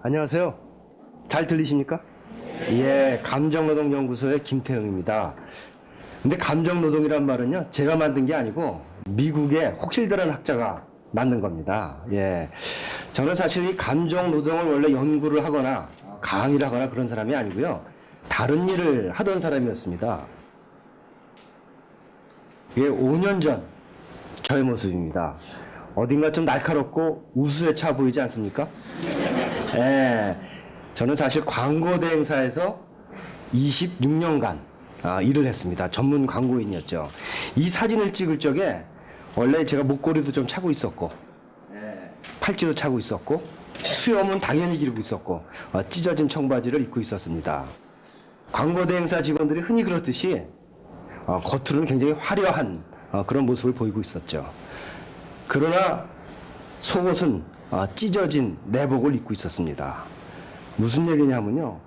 안녕하세요. 잘 들리십니까? 예, 감정노동연구소의 김태형입니다. 근데 감정노동이란 말은요, 제가 만든 게 아니고 미국의 혹실드라는 학자가 만든 겁니다. 예, 저는 사실 이 감정노동을 원래 연구를 하거나 강의를 하거나 그런 사람이 아니고요, 다른 일을 하던 사람이었습니다. 이게 5년 전 저의 모습입니다. 어딘가 좀 날카롭고 우수에 차 보이지 않습니까? 예, 저는 사실 광고 대행사에서 26년간 일을 했습니다. 전문 광고인이었죠. 이 사진을 찍을 적에 원래 제가 목걸이도 좀 차고 있었고, 팔찌도 차고 있었고, 수염은 당연히 기르고 있었고, 찢어진 청바지를 입고 있었습니다. 광고 대행사 직원들이 흔히 그렇듯이 겉으로는 굉장히 화려한 그런 모습을 보이고 있었죠. 그러나 속옷은 찢어진 내복을 입고 있었습니다. 무슨 얘기냐면요,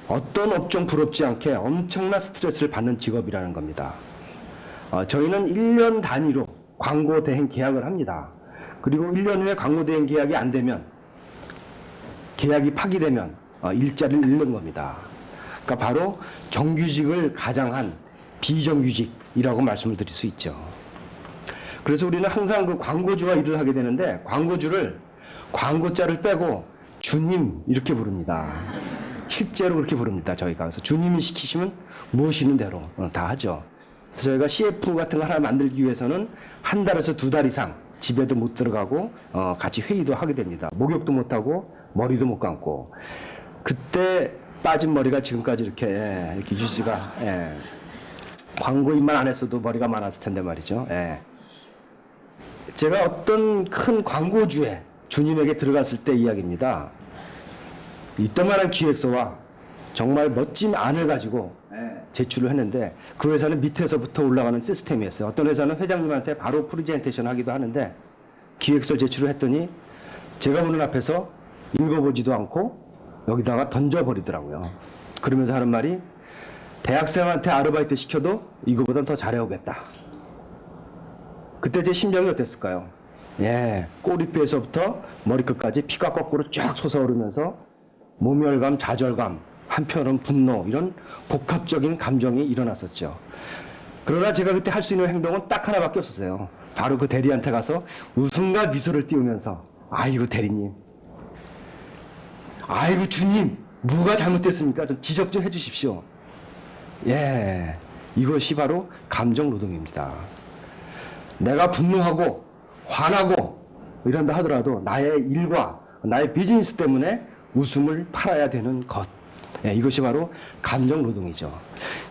어떤 업종 부럽지 않게 엄청난 스트레스를 받는 직업이라는 겁니다. 저희는 1년 단위로 광고 대행 계약을 합니다. 그리고 1년 후에 광고 대행 계약이 안 되면, 계약이 파기되면 일자리를 잃는 겁니다. 그러니까 바로 정규직을 가장한 비정규직이라고 말씀을 드릴 수 있죠. 그래서 우리는 항상 그 광고주와 일을 하게 되는데, 광고주를 광고자를 빼고 주님 이렇게 부릅니다. 실제로 그렇게 부릅니다. 저희가. 그래서 주님이 시키시면 무엇이는 대로 다 하죠. 그래서 저희가 CF 같은 거 하나 만들기 위해서는 한 달에서 2달 이상 집에도 못 들어가고 같이 회의도 하게 됩니다. 목욕도 못 하고 머리도 못 감고, 그때 빠진 머리가 지금까지 이렇게 유지가, 광고인만 안 했어도 머리가 많았을 텐데 말이죠. 제가 어떤 큰 광고주에 주님에게 들어갔을 때 이야기입니다. 이따만한 기획서와 정말 멋진 안을 가지고 제출을 했는데, 그 회사는 밑에서부터 올라가는 시스템이었어요. 어떤 회사는 회장님한테 바로 프리젠테이션 하기도 하는데, 기획서 제출을 했더니 제가 보는 앞에서 읽어보지도 않고 여기다가 던져버리더라고요. 그러면서 하는 말이, 대학생한테 아르바이트 시켜도 이거보단 더 잘해오겠다. 그때 제 심정이 어땠을까요? 꼬리뼈에서부터 머리끝까지 피가 거꾸로 쫙 솟아오르면서 모멸감, 좌절감, 한편은 분노, 이런 복합적인 감정이 일어났었죠. 그러나 제가 그때 할 수 있는 행동은 딱 하나밖에 없었어요. 바로 그 대리한테 가서 웃음과 미소를 띄우면서, 아이고 대리님, 아이고 주님, 뭐가 잘못됐습니까? 좀 지적 좀 해주십시오. 이것이 바로 감정노동입니다. 내가 분노하고 화나고 이런다 하더라도 나의 일과 나의 비즈니스 때문에 웃음을 팔아야 되는 것, 이것이 바로 감정노동이죠.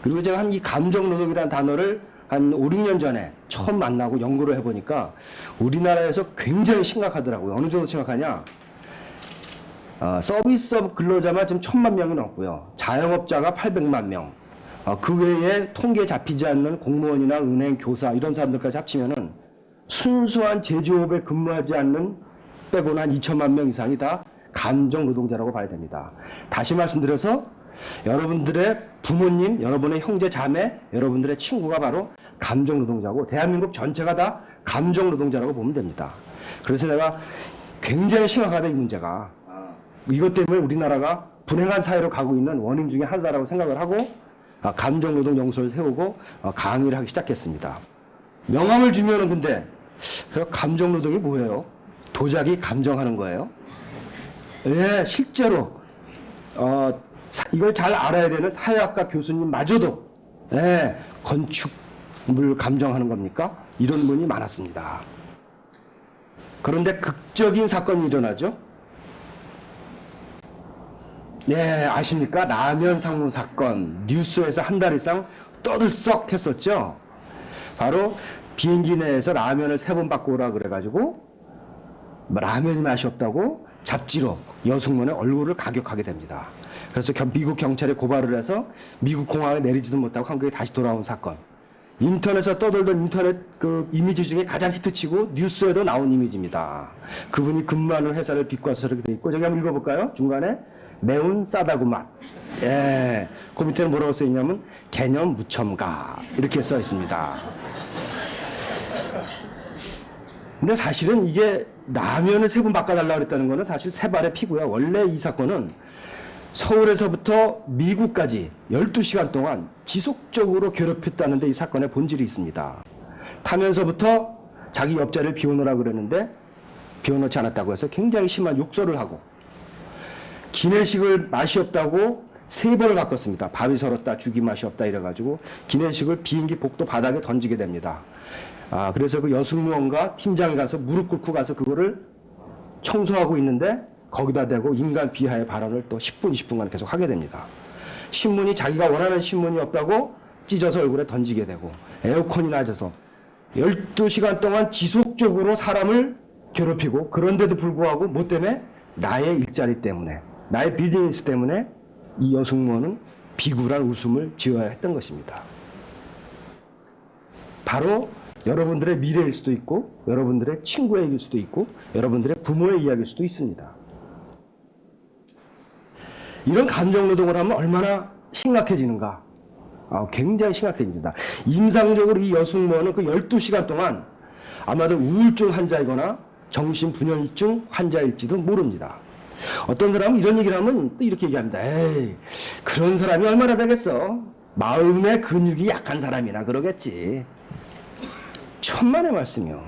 그리고 제가 이 감정노동이라는 단어를 한 5, 6년 전에 처음 만나고 연구를 해보니까 우리나라에서 굉장히 심각하더라고요. 어느 정도 심각하냐, 서비스업 근로자만 지금 1,000만 명이 넘고요, 자영업자가 800만 명, 그 외에 통계에 잡히지 않는 공무원이나 은행, 교사 이런 사람들까지 합치면은 순수한 제조업에 근무하지 않는 빼고는 한 2천만 명 이상이 다 감정 노동자라고 봐야 됩니다. 다시 말씀드려서 여러분들의 부모님, 여러분의 형제, 자매, 여러분들의 친구가 바로 감정 노동자고, 대한민국 전체가 다 감정 노동자라고 보면 됩니다. 그래서 내가 굉장히 심각하다, 이 문제가. 이것 때문에 우리나라가 불행한 사회로 가고 있는 원인 중에 하나다라고 생각을 하고 감정노동연구소를 세우고 강의를 하기 시작했습니다. 명함을 주면은 근데 감정노동이 뭐예요? 도자기 감정하는 거예요? 실제로 이걸 잘 알아야 되는 사회학과 교수님마저도 건축물 감정하는 겁니까? 이런 분이 많았습니다. 그런데 극적인 사건이 일어나죠. 아십니까? 라면 상무 사건, 뉴스에서 한 달 이상 떠들썩 했었죠. 바로 비행기 내에서 라면을 3번 받고 오라 그래가지고 라면이 맛이 없다고 잡지로 여승문의 얼굴을 가격하게 됩니다. 그래서 미국 경찰에 고발을 해서 미국 공항에 내리지도 못하고 한국에 다시 돌아온 사건. 인터넷에서 떠돌던 인터넷 그 이미지 중에 가장 히트치고 뉴스에도 나온 이미지입니다. 그분이 근무하는 회사를 비꼬아서 저렇게 돼 있고, 저기 한번 읽어볼까요? 중간에 매운 싸다구 맛. 예, 그 밑에는 뭐라고 써 있냐면 개념 무첨가 이렇게 써 있습니다. 근데 사실은 이게 라면을 3분 바꿔달라고 그랬다는 거는 사실 세 발의 피고요. 원래 이 사건은 서울에서부터 미국까지 12시간 동안 지속적으로 괴롭혔다는데 이 사건의 본질이 있습니다. 타면서부터 자기 옆자리를 비워놓으라고 그러는데 비워놓지 않았다고 해서 굉장히 심한 욕설을 하고, 기내식을 맛이 없다고 3번을 바꿨습니다. 밥이 서럽다, 죽이 맛이 없다 이래가지고 기내식을 비행기 복도 바닥에 던지게 됩니다. 그래서 그 여승무원과 팀장이 가서 무릎 꿇고 가서 그거를 청소하고 있는데 거기다 대고 인간 비하의 발언을 또 10분, 20분간 계속 하게 됩니다. 신문이 자기가 원하는 신문이 없다고 찢어서 얼굴에 던지게 되고, 에어컨이 낮아서 12시간 동안 지속적으로 사람을 괴롭히고, 그런데도 불구하고 뭐 때문에? 나의 일자리 때문에, 나의 비즈니스 때문에 이 여승무원은 비굴한 웃음을 지어야 했던 것입니다. 바로 여러분들의 미래일 수도 있고, 여러분들의 친구의 얘기일 수도 있고, 여러분들의 부모의 이야기일 수도 있습니다. 이런 감정노동을 하면 얼마나 심각해지는가? 굉장히 심각해집니다. 임상적으로 이 여승무원은 그 12시간 동안 아마도 우울증 환자이거나 정신분열증 환자일지도 모릅니다. 어떤 사람은 이런 얘기를 하면 또 이렇게 얘기합니다. 에이, 그런 사람이 얼마나 되겠어? 마음의 근육이 약한 사람이나 그러겠지. 천만의 말씀이요.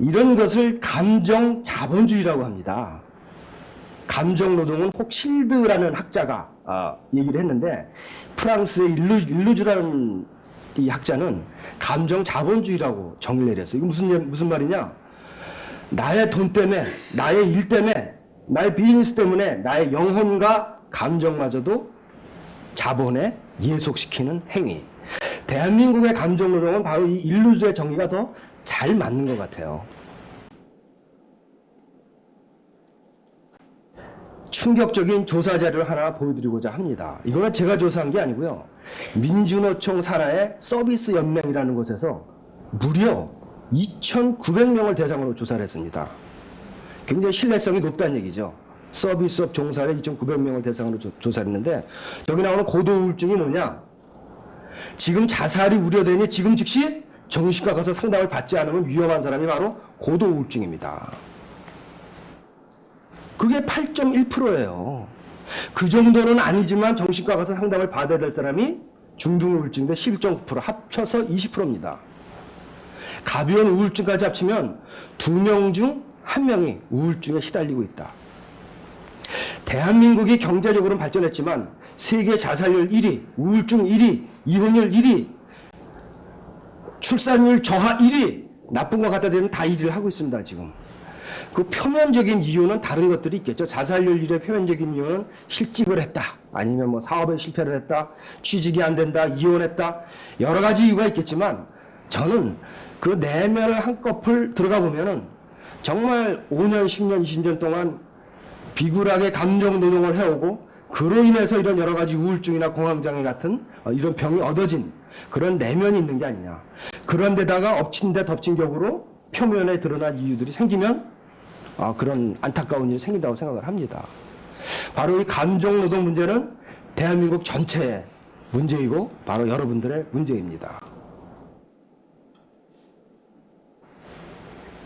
이런 것을 감정 자본주의라고 합니다. 감정 노동은 혹실드라는 학자가 얘기를 했는데, 프랑스의 일루즈라는 이 학자는 감정 자본주의라고 정의를 내렸어요. 이게 무슨 말이냐? 나의 돈 때문에, 나의 일 때문에, 나의 비즈니스 때문에 나의 영혼과 감정마저도 자본에 예속시키는 행위. 대한민국의 감정 노동은 바로 이 일루즈의 정의가 더 잘 맞는 것 같아요. 충격적인 조사 자료를 하나 보여드리고자 합니다. 이거는 제가 조사한 게 아니고요. 민주노총 산하의 서비스 연맹이라는 곳에서 무려 2,900명을 대상으로 조사를 했습니다. 굉장히 신뢰성이 높다는 얘기죠. 서비스업 종사의 2,900명을 대상으로 조사를 했는데, 여기 나오는 고도 우울증이 뭐냐? 지금 자살이 우려되니 지금 즉시 정신과 가서 상담을 받지 않으면 위험한 사람이 바로 고도 우울증입니다. 그게 8.1%예요. 그 정도는 아니지만 정신과 가서 상담을 받아야 될 사람이 중등 우울증인데 11.9%, 합쳐서 20%입니다. 가벼운 우울증까지 합치면 2명 중 1명이 우울증에 시달리고 있다. 대한민국이 경제적으로는 발전했지만 세계 자살률 1위, 우울증 1위, 이혼율 1위, 출산율 저하 1위, 나쁜 것 갖다 대면 다 1위를 하고 있습니다, 지금. 그 표면적인 이유는 다른 것들이 있겠죠. 자살률 1위의 표면적인 이유는 실직을 했다, 아니면 뭐 사업에 실패를 했다, 취직이 안 된다, 이혼했다, 여러 가지 이유가 있겠지만, 저는 그 내면을 한꺼풀 들어가 보면은 정말 5년, 10년, 20년 동안 비굴하게 감정 노동을 해오고, 그로 인해서 이런 여러 가지 우울증이나 공황장애 같은 이런 병이 얻어진 그런 내면이 있는 게 아니냐. 그런데다가 엎친 데 덮친 격으로 표면에 드러난 이유들이 생기면 그런 안타까운 일이 생긴다고 생각을 합니다. 바로 이 감정 노동 문제는 대한민국 전체의 문제이고 바로 여러분들의 문제입니다.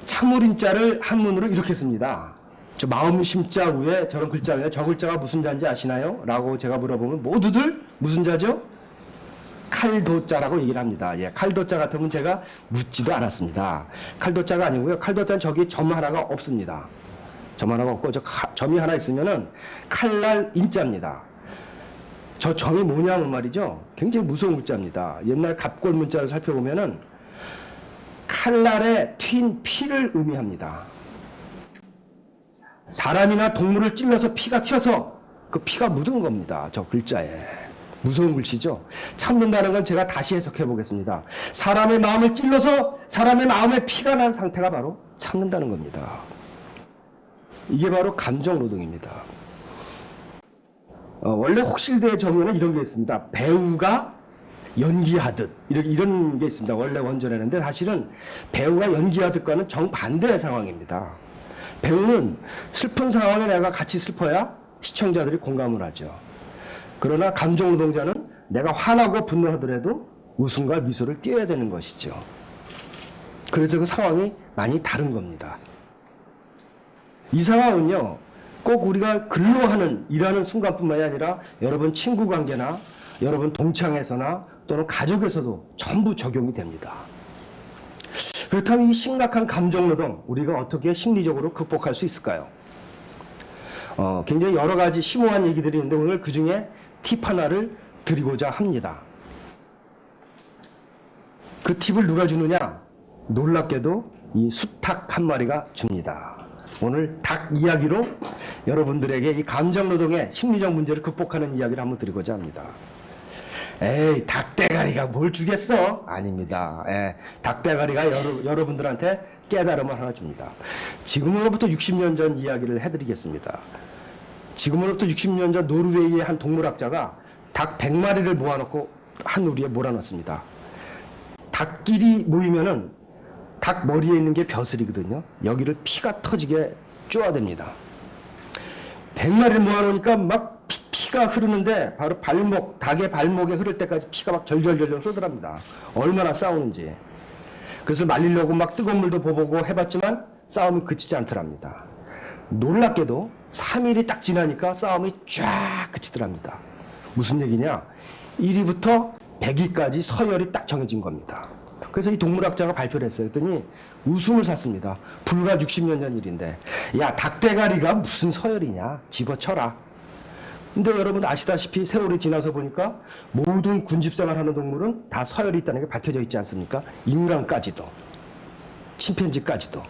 참을인자를 한문으로 이렇게 씁니다. 저 마음심자 위에 저런 글자예요. 저 글자가 무슨 자인지 아시나요? 라고 제가 물어보면 모두들 무슨 자죠? 칼도자라고 얘기를 합니다. 예, 칼도자 같으면 제가 묻지도 않았습니다. 칼도자가 아니고요. 칼도자는 저기 점 하나가 없습니다. 점 하나가 없고 점이 하나 있으면은 칼날 인자입니다. 저 점이 뭐냐면 말이죠. 굉장히 무서운 글자입니다. 옛날 갑골 문자를 살펴보면은 칼날에 튄 피를 의미합니다. 사람이나 동물을 찔러서 피가 튀어서 그 피가 묻은 겁니다. 저 글자에. 무서운 글씨죠. 참는다는 건 제가 다시 해석해 보겠습니다. 사람의 마음을 찔러서 사람의 마음에 피가 난 상태가 바로 참는다는 겁니다. 이게 바로 감정노동입니다. 원래 혹실대의 정의는 이런 게 있습니다. 배우가 연기하듯 이런 게 있습니다. 원래 원전에는데 사실은 배우가 연기하듯과는 정반대의 상황입니다. 배우는 슬픈 상황에 내가 같이 슬퍼야 시청자들이 공감을 하죠. 그러나 감정 노동자는 내가 화나고 분노하더라도 웃음과 미소를 띄어야 되는 것이죠. 그래서 그 상황이 많이 다른 겁니다. 이 상황은요, 꼭 우리가 근로하는, 일하는 순간뿐만이 아니라 여러분 친구 관계나 여러분 동창에서나 또는 가족에서도 전부 적용이 됩니다. 그렇다면 이 심각한 감정 노동, 우리가 어떻게 심리적으로 극복할 수 있을까요? 굉장히 여러 가지 심오한 얘기들이 있는데 오늘 그 중에 팁 하나를 드리고자 합니다. 그 팁을 누가 주느냐? 놀랍게도 이 수탉 한 마리가 줍니다. 오늘 닭 이야기로 여러분들에게 이 감정 노동의 심리적 문제를 극복하는 이야기를 한번 드리고자 합니다. 에이, 닭대가리가 뭘 주겠어? 아닙니다. 닭대가리가 여러분들한테 깨달음을 하나 줍니다. 지금으로부터 60년 전 이야기를 해드리겠습니다. 지금으로부터 60년 전 노르웨이의 한 동물학자가 닭 100마리를 모아놓고 한 우리에 몰아넣습니다. 닭끼리 모이면은 닭 머리에 있는 게 벼슬이거든요. 여기를 피가 터지게 쪼아댑니다. 100마리를 모아놓으니까 막 피가 흐르는데 바로 발목, 닭의 발목에 흐를 때까지 피가 막 절절절절 흐르더랍니다. 얼마나 싸우는지. 그래서 말리려고 막 뜨거운 물도 보고 해봤지만 싸움이 그치지 않더랍니다. 놀랍게도 3일이 딱 지나니까 싸움이 쫙 그치더랍니다. 무슨 얘기냐? 1위부터 100위까지 서열이 딱 정해진 겁니다. 그래서 이 동물학자가 발표를 했어요. 그랬더니 웃음을 샀습니다. 불과 60년 전 일인데, 야, 닭대가리가 무슨 서열이냐? 집어쳐라. 근데 여러분 아시다시피 세월이 지나서 보니까 모든 군집생활하는 동물은 다 서열이 있다는 게 밝혀져 있지 않습니까? 인간까지도, 침팬지까지도.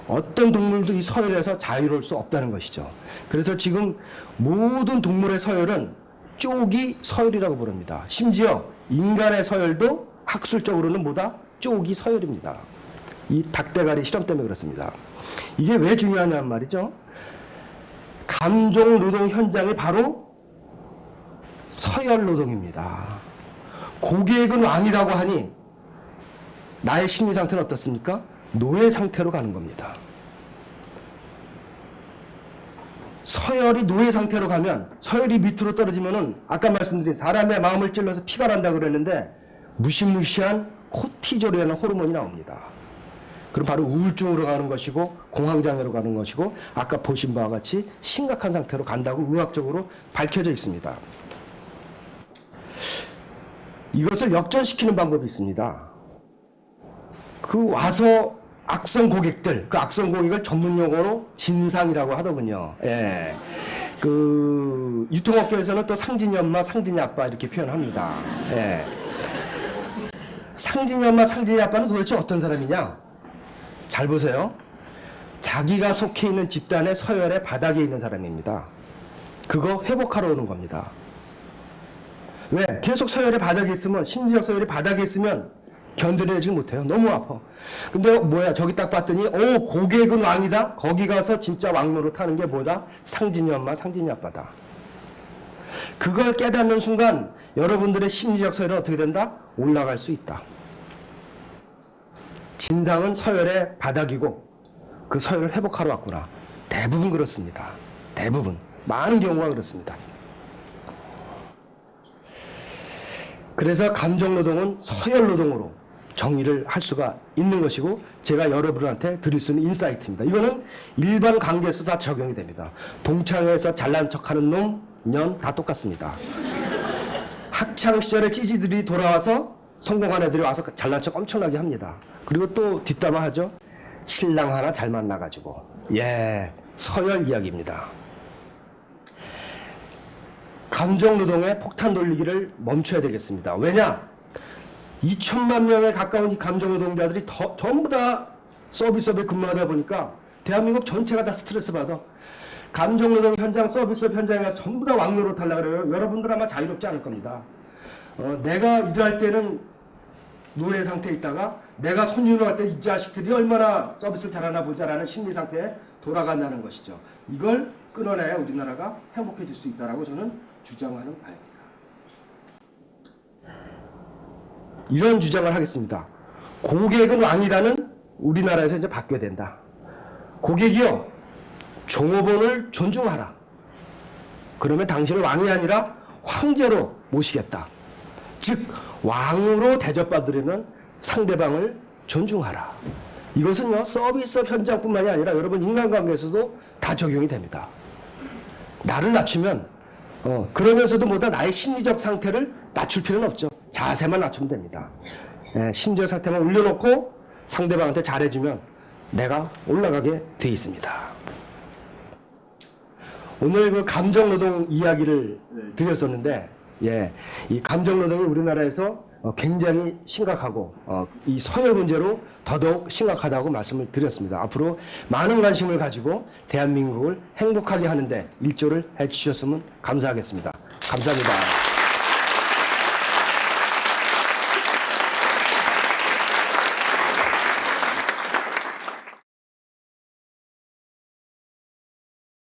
어떤 동물도 이 서열에서 자유로울 수 없다는 것이죠. 그래서 지금 모든 동물의 서열은 쪽이 서열이라고 부릅니다. 심지어 인간의 서열도 학술적으로는 뭐다? 쪽이 서열입니다. 이 닭대가리 실험 때문에 그렇습니다. 이게 왜 중요하냐는 말이죠. 감정 노동 현장이 바로 서열 노동입니다. 고객은 왕이라고 하니 나의 심리 상태는 어떻습니까? 노예 상태로 가는 겁니다. 서열이 노예 상태로 가면, 서열이 밑으로 떨어지면은 아까 말씀드린 사람의 마음을 찔러서 피가 난다 그랬는데 무시무시한 코티졸이라는 호르몬이 나옵니다. 그럼 바로 우울증으로 가는 것이고 공황장애로 가는 것이고 아까 보신 바와 같이 심각한 상태로 간다고 의학적으로 밝혀져 있습니다. 이것을 역전시키는 방법이 있습니다. 그 와서 악성 고객들, 그 악성 고객을 전문 용어로 진상이라고 하더군요. 예. 그 유통업계에서는 또 상진이 엄마, 상진이 아빠 이렇게 표현합니다. 예. 상진이 엄마, 상진이 아빠는 도대체 어떤 사람이냐? 잘 보세요. 자기가 속해 있는 집단의 서열의 바닥에 있는 사람입니다. 그거 회복하러 오는 겁니다. 왜? 계속 서열의 바닥에 있으면, 심리적 서열이 바닥에 있으면 견뎌내지 못해요. 너무 아파. 근데 뭐야, 저기 딱 봤더니 오, 고객은 왕이다. 거기 가서 진짜 왕노릇 하는 게 뭐다? 상진이 엄마, 상진이 아빠다. 그걸 깨닫는 순간 여러분들의 심리적 서열은 어떻게 된다? 올라갈 수 있다. 진상은 서열의 바닥이고 그 서열을 회복하러 왔구나. 대부분 그렇습니다. 대부분. 많은 경우가 그렇습니다. 그래서 감정노동은 서열노동으로 정의를 할 수가 있는 것이고 제가 여러분한테 드릴 수 있는 인사이트입니다. 이거는 일반 관계에서 다 적용이 됩니다. 동창회에서 잘난 척하는 놈, 년 다 똑같습니다. 학창시절에 찌지들이 돌아와서 성공한 애들이 와서 잘난 척 엄청나게 합니다. 그리고 또 뒷담화 하죠. 신랑 하나 잘 만나가지고. 예, 서열 이야기입니다. 감정노동의 폭탄 돌리기를 멈춰야 되겠습니다. 왜냐? 2천만 명에 가까운 이 감정노동자들이 전부 다 서비스업에 근무하다 보니까 대한민국 전체가 다 스트레스 받아. 감정노동 현장, 서비스업 현장에 가서 전부 다 왕노릇 하려고 그래요. 여러분들 아마 자유롭지 않을 겁니다. 내가 일할 때는 노예 상태에 있다가 내가 손님을 할 때 이 자식들이 얼마나 서비스를 잘하나 보자라는 심리 상태에 돌아간다는 것이죠. 이걸 끊어내야 우리나라가 행복해질 수 있다라고 저는 주장하는 바입니다. 이런 주장을 하겠습니다. 고객은 왕이라는 우리나라에서 이제 바뀌어야 된다. 고객이여, 종업원을 존중하라. 그러면 당신을 왕이 아니라 황제로 모시겠다. 즉 왕으로 대접받으려면 상대방을 존중하라. 이것은요 서비스업 현장뿐만이 아니라 여러분 인간관계에서도 다 적용이 됩니다. 나를 낮추면 그러면서도 뭐다 나의 심리적 상태를 낮출 필요는 없죠. 자세만 낮추면 됩니다. 심리적 상태만 올려놓고 상대방한테 잘해주면 내가 올라가게 돼 있습니다. 오늘 그 감정노동 이야기를 드렸었는데, 이 감정노동이 우리나라에서 굉장히 심각하고 이 서열 문제로 더더욱 심각하다고 말씀을 드렸습니다. 앞으로 많은 관심을 가지고 대한민국을 행복하게 하는데 일조를 해주셨으면 감사하겠습니다. 감사합니다.